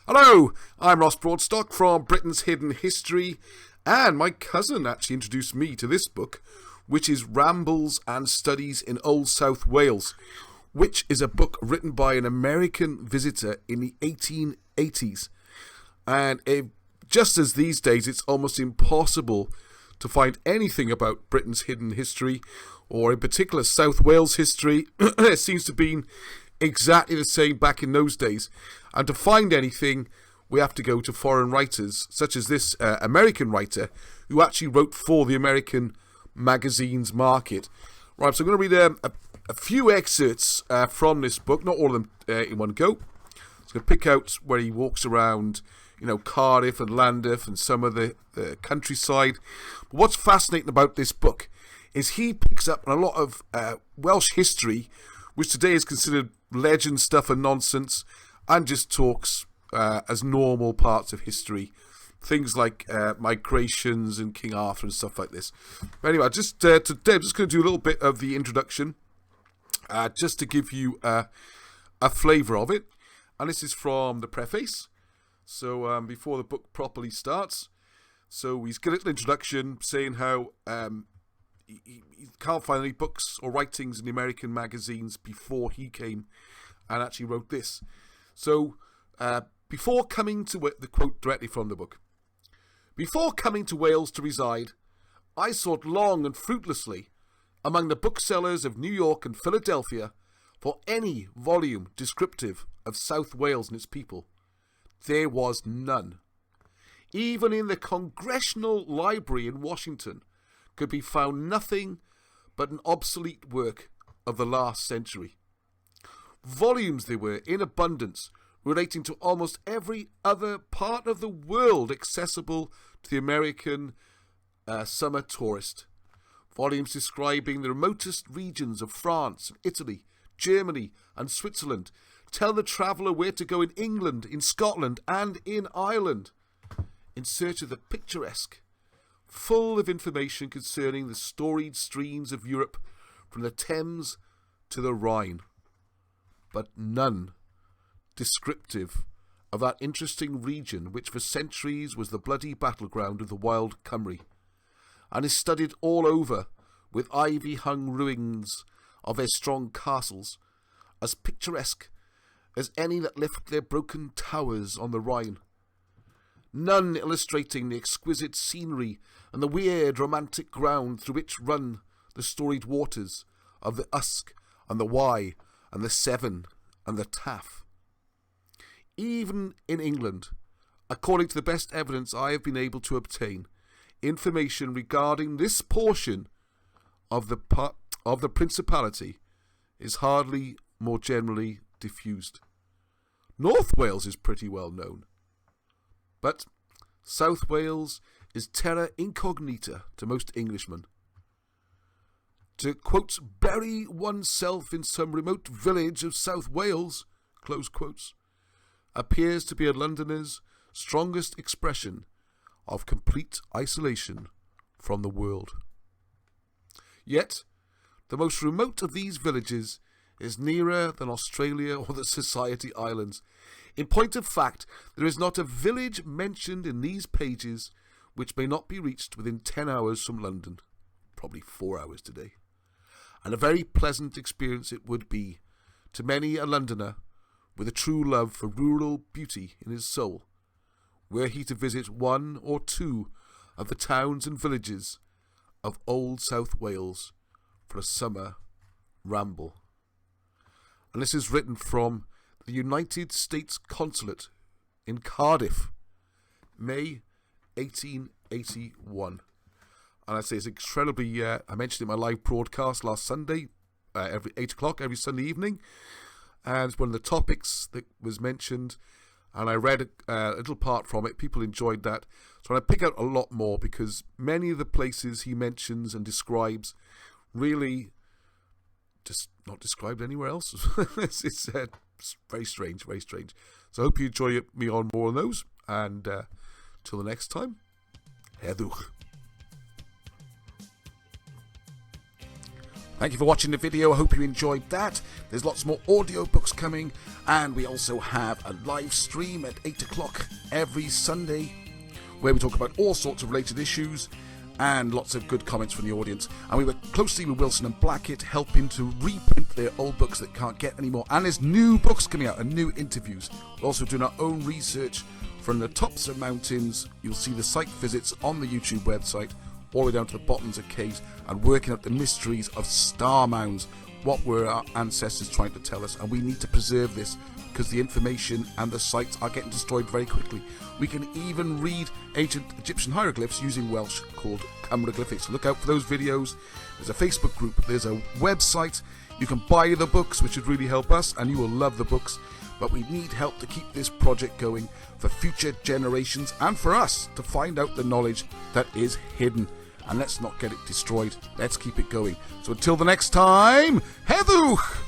Hello, I'm Ross Broadstock from Britain's Hidden History, and my cousin actually introduced me to this book, which is Rambles and Studies in Old South Wales, which is a book written by an American visitor in the 1880s. And just as these days it's almost impossible to find anything about Britain's hidden history, or in particular South Wales history, it seems to be exactly the same back in those days. And to find anything, we have to go to foreign writers, such as this American writer, who actually wrote for the American magazine's market. Right, so I'm going to read a few excerpts from this book, not all of them in one go. So I'm going to pick out where he walks around, Cardiff and Llandaff and some of the countryside. But what's fascinating about this book is he picks up on a lot of Welsh history, which today is considered legend stuff and nonsense, and just talks as normal parts of history. Things like migrations and King Arthur and stuff like this. But anyway, today I'm just going to do a little bit of the introduction, just to give you a flavour of it. And this is from the preface. So before the book properly starts. So he's got a little introduction saying how he can't find any books or writings in the American magazines before he came and actually wrote this. So, before coming to the quote directly from the book. Before coming to Wales to reside, I sought long and fruitlessly among the booksellers of New York and Philadelphia for any volume descriptive of South Wales and its people. There was none. Even in the Congressional Library in Washington could be found nothing but an obsolete work of the last century. Volumes there were in abundance, relating to almost every other part of the world accessible to the American summer tourist. Volumes describing the remotest regions of France, Italy, Germany and Switzerland, tell the traveller where to go in England, in Scotland and in Ireland, in search of the picturesque, full of information concerning the storied streams of Europe from the Thames to the Rhine, but none descriptive of that interesting region which for centuries was the bloody battleground of the wild Cymry, and is studied all over with ivy-hung ruins of their strong castles, as picturesque as any that lift their broken towers on the Rhine. None illustrating the exquisite scenery and the weird romantic ground through which run the storied waters of the Usk and the Wye and the Severn and the Taff. Even in England, according to the best evidence I have been able to obtain, information regarding this portion of the Principality is hardly more generally diffused. North Wales is pretty well known, but South Wales is terra incognita to most Englishmen. To, quote, bury oneself in some remote village of South Wales, close quotes, appears to be a Londoner's strongest expression of complete isolation from the world. Yet, the most remote of these villages is nearer than Australia or the Society Islands. In point of fact, there is not a village mentioned in these pages which may not be reached within 10 hours from London, probably 4 hours today. And a very pleasant experience it would be to many a Londoner with a true love for rural beauty in his soul, were he to visit one or two of the towns and villages of Old South Wales for a summer ramble. And this is written from the United States Consulate in Cardiff, May 1881. And I say it's incredibly, I mentioned it in my live broadcast last Sunday, every 8 o'clock every Sunday evening. And it's one of the topics that was mentioned. And I read a little part from it. People enjoyed that. So I pick out a lot more because many of the places he mentions and describes really just not described anywhere else. It's very strange, very strange. So I hope you enjoy me on more on those. And till the next time, Heddwch. Thank you for watching the video. I hope you enjoyed that. There's lots more audiobooks coming, and we also have a live stream at 8 o'clock every Sunday where we talk about all sorts of related issues and lots of good comments from the audience. And we work closely with Wilson and Blackett, helping to reprint their old books that can't get anymore. And there's new books coming out and new interviews. We're also doing our own research from the tops of mountains. You'll see the site visits on the YouTube website, all the way down to the bottoms of caves, and working out the mysteries of star mounds. What were our ancestors trying to tell us? And we need to preserve this because the information and the sites are getting destroyed very quickly. We can even read ancient Egyptian hieroglyphs using Welsh called Cymroglyphics. Look out for those videos. There's a Facebook group. There's a website. You can buy the books, which would really help us, and you will love the books. But we need help to keep this project going for future generations and for us to find out the knowledge that is hidden. And let's not get it destroyed. Let's keep it going. So until the next time, Heddwch!